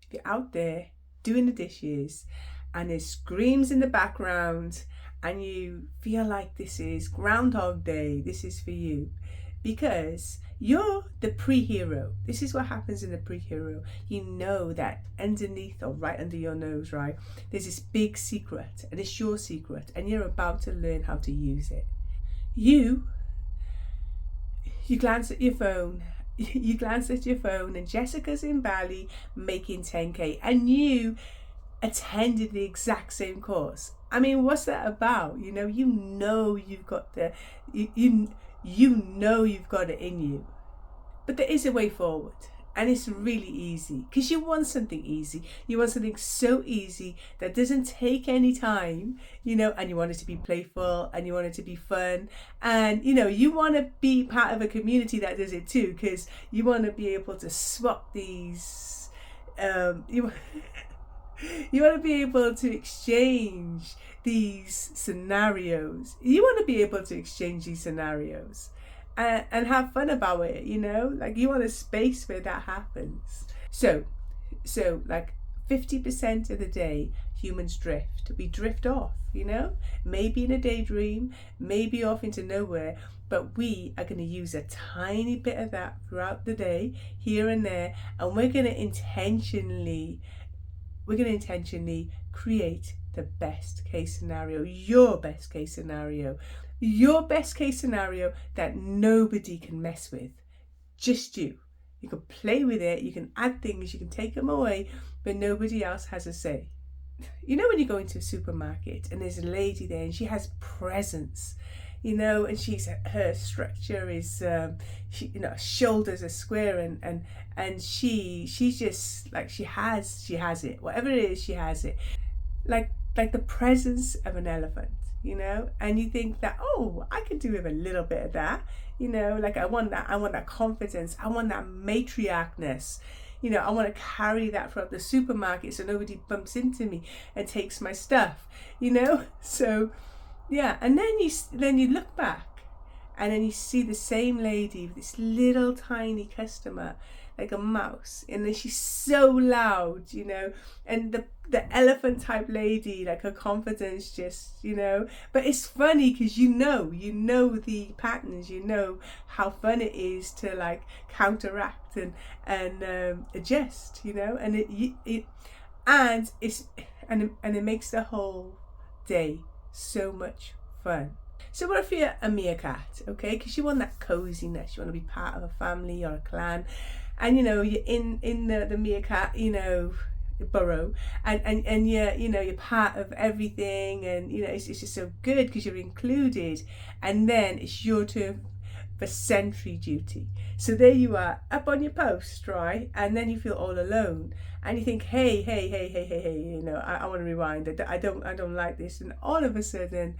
if you're out there doing the dishes and there's screams in the background and you feel like this is Groundhog Day, this is for you. Because you're the pre-hero. This is what happens in the pre-hero. You know that underneath or right under your nose, right, there's this big secret, and it's your secret, and you're about to learn how to use it. You you glance at your phone. You glance at your phone, and Jessica's in Bali making 10k, and you attended the exact same course. I mean, what's that about? You've got you've got it in you. But there is a way forward. And it's really easy because you want something easy. You want something so easy that doesn't take any time, and you want it to be playful and you want it to be fun. And, you want to be part of a community that does it too, because you want to be able to swap these, you want to be able to exchange these scenarios. You want to be able to exchange these scenarios and have fun about it, like you want a space where that happens. So like 50% of the day humans drift. We drift off, maybe in a daydream, maybe off into nowhere, but we are going to use a tiny bit of that throughout the day, here and there, and we're going to intentionally create the best case scenario, your best case scenario. Your best case scenario that nobody can mess with. Just you. You can play with it, you can add things, you can take them away, but nobody else has a say. When you go into a supermarket and there's a lady there and she has presence, and her structure is, shoulders are square and she's just like, she has it. Whatever it is, she has it. Like the presence of an elephant. And you think that, I could do with a little bit of that, like I want that confidence, I want that matriarchness, I want to carry that throughout the supermarket so nobody bumps into me and takes my stuff, so yeah. And then you look back and then you see the same lady with this little tiny customer, like a mouse, and then she's so loud, and the elephant type lady, like her confidence just, but it's funny because you know the patterns, how fun it is to like counteract and adjust, and it makes the whole day so much fun. So what if you're a meerkat, okay? Because you want that coziness, you want to be part of a family or a clan, and you're in the meerkat, burrow, and you're part of everything, and it's just so good because you're included. And then it's your turn for sentry duty. So there you are, up on your post, right? And then you feel all alone, and you think, hey, I want to rewind. I don't like this. And all of a sudden,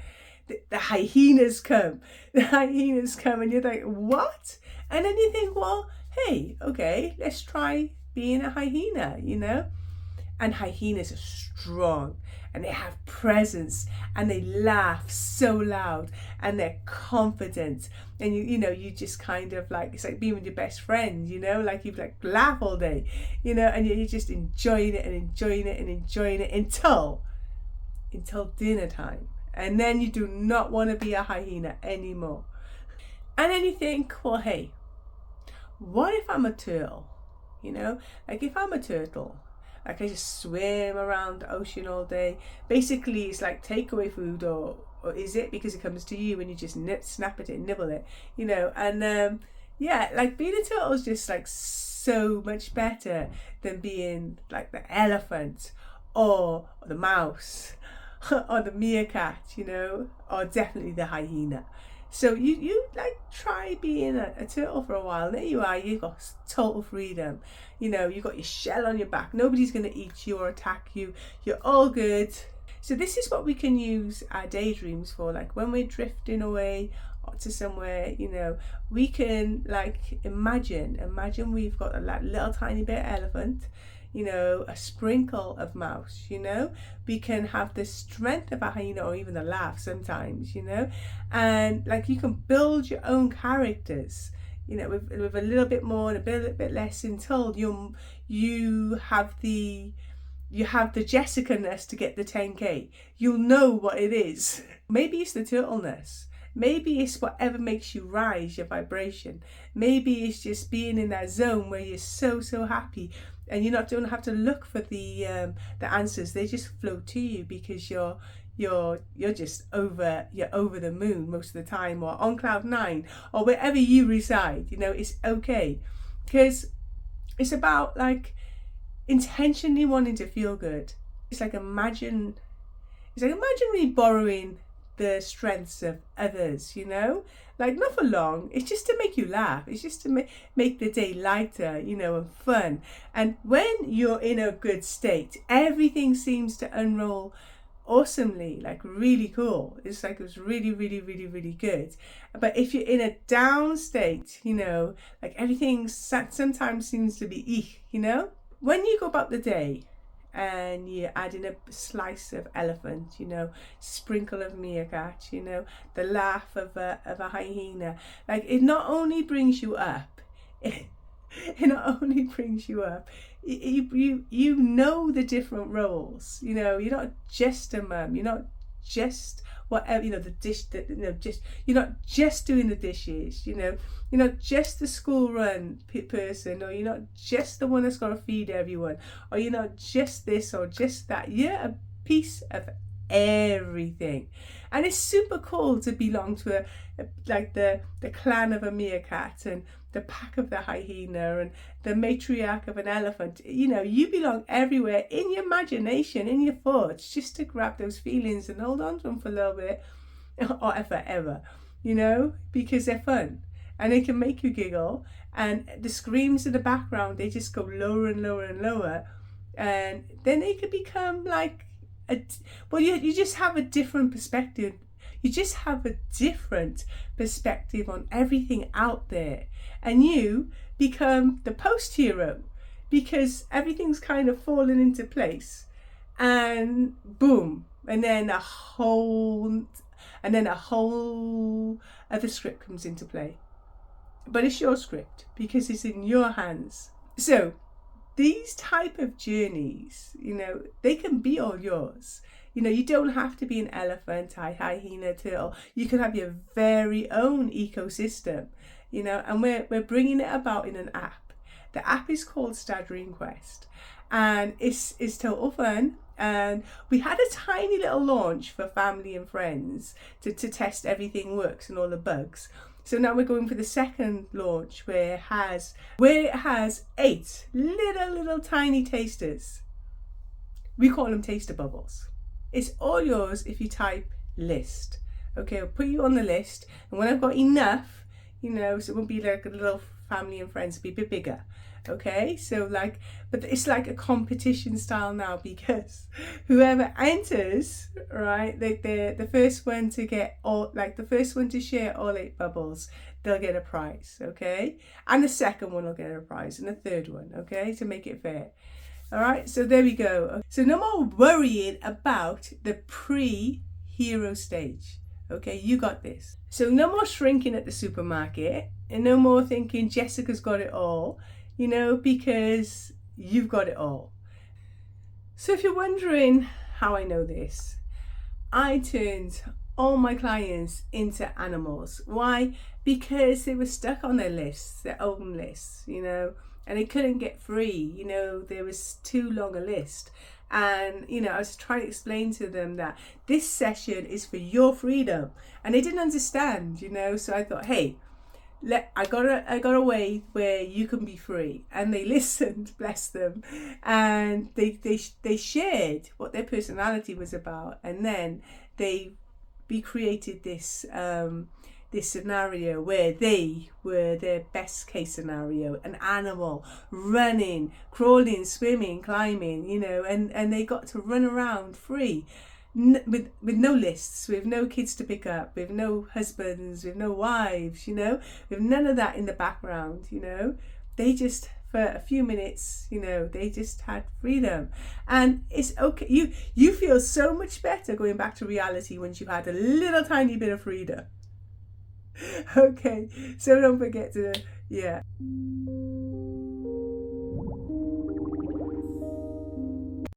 the hyenas come. And you're like, what? And then you think, well, hey, okay, let's try being a hyena, And hyenas are strong and they have presence and they laugh so loud and they're confident, and you just kind of like, it's like being with your best friend, like you like laugh all day, and you're just enjoying it until dinner time. And then you do not want to be a hyena anymore. And then you think, well, hey, what if I'm a turtle? Like if I'm a turtle, like I just swim around the ocean all day. Basically, it's like takeaway food, or is it because it comes to you and you just snap at it and nibble it, And like being a turtle is just like so much better than being like the elephant or the mouse or the meerkat, or definitely the hyena. So you like try being a turtle for a while. There you are, you've got total freedom. You've got your shell on your back. Nobody's going to eat you or attack you. You're all good. So this is what we can use our daydreams for. Like when we're drifting away to somewhere, we can like imagine we've got a little tiny bit of elephant, a sprinkle of mouse, we can have the strength of a hyena or even the laugh sometimes, and like you can build your own characters, you know, with a little bit more and a bit less until you have the Jessica-ness to get the 10K. You'll know what it is. Maybe it's the turtleness. Maybe it's whatever makes you rise, your vibration. Maybe it's just being in that zone where you're so happy, and don't have to look for the answers. They just flow to you because you're just over the moon most of the time, or on cloud 9, or wherever you reside. You know, it's okay, because it's about like intentionally wanting to feel good. It's like imagine really borrowing the strengths of others, you know, like not for long. It's just to make you laugh. It's just to make the day lighter, you know, and fun. And when you're in a good state, everything seems to unroll awesomely, like really cool. It's like it was really good. But if you're in a down state, you know, like everything sometimes seems to be you know. When you go about the day and you add in a slice of elephant, you know, sprinkle of meerkat, you know, the laugh of a hyena, like it not only brings you up, you know the different roles. You know, you're not just a mum, you're not just whatever, you know, the dish that, you know, just, you're not just doing the dishes, you know, you're not just the school run person, or you're not just the one that's got to feed everyone, or you're not just this or just that. You're a piece of everything. And it's super cool to belong to like the clan of a meerkat, and the pack of the hyena, and the matriarch of an elephant. You know, you belong everywhere in your imagination, in your thoughts, just to grab those feelings and hold on to them for a little bit, or forever, you know, because they're fun and they can make you giggle. And the screams in the background, they just go lower and lower and lower, and then they could become like you just have a different perspective. You just have a different perspective on everything out there, and you become the post hero, because everything's kind of fallen into place, and boom, and then a whole other script comes into play. But it's your script because it's in your hands. So these type of journeys, you know, they can be all yours. You know, you don't have to be an elephant, hyena, turtle. You can have your very own ecosystem, you know, and we're bringing it about in an app. The app is called Star Dream Quest, and it's total fun. And we had a tiny little launch for family and friends to test everything works and all the bugs. So now we're going for the second launch, where it has 8 little tiny tasters. We call them taster bubbles. It's all yours if you type list. Okay, I'll put you on the list, and when I've got enough, you know, so it won't be like a little family and friends, it'll be a bit bigger. Okay, so like, but it's like a competition style now, because whoever enters, right, they're the first one to get all, like the first one to share all 8 bubbles, they'll get a prize, okay, and the second one will get a prize, and the third one, okay, to make it fair. All right, so there we go. So no more worrying about the pre-hero stage. Okay, you got this. So no more shrinking at the supermarket, and no more thinking Jessica's got it all, you know, because you've got it all. So if you're wondering how I know this, I turned all my clients into animals. Why? Because they were stuck on their lists, their own lists, you know, and they couldn't get free. You know, there was too long a list. And, you know, I was trying to explain to them that this session is for your freedom. And they didn't understand, you know, so I thought, hey, I got a way where you can be free. And they listened, bless them, and they shared what their personality was about, and then we created this scenario where they were their best case scenario, an animal running, crawling, swimming, climbing, you know, and they got to run around free. With no lists, with no kids to pick up, with no husbands, with no wives, you know, with none of that in the background, you know. They just, for a few minutes, you know, they just had freedom. And it's okay. You feel so much better going back to reality once you've had a little tiny bit of freedom. Okay, so don't forget to Yeah.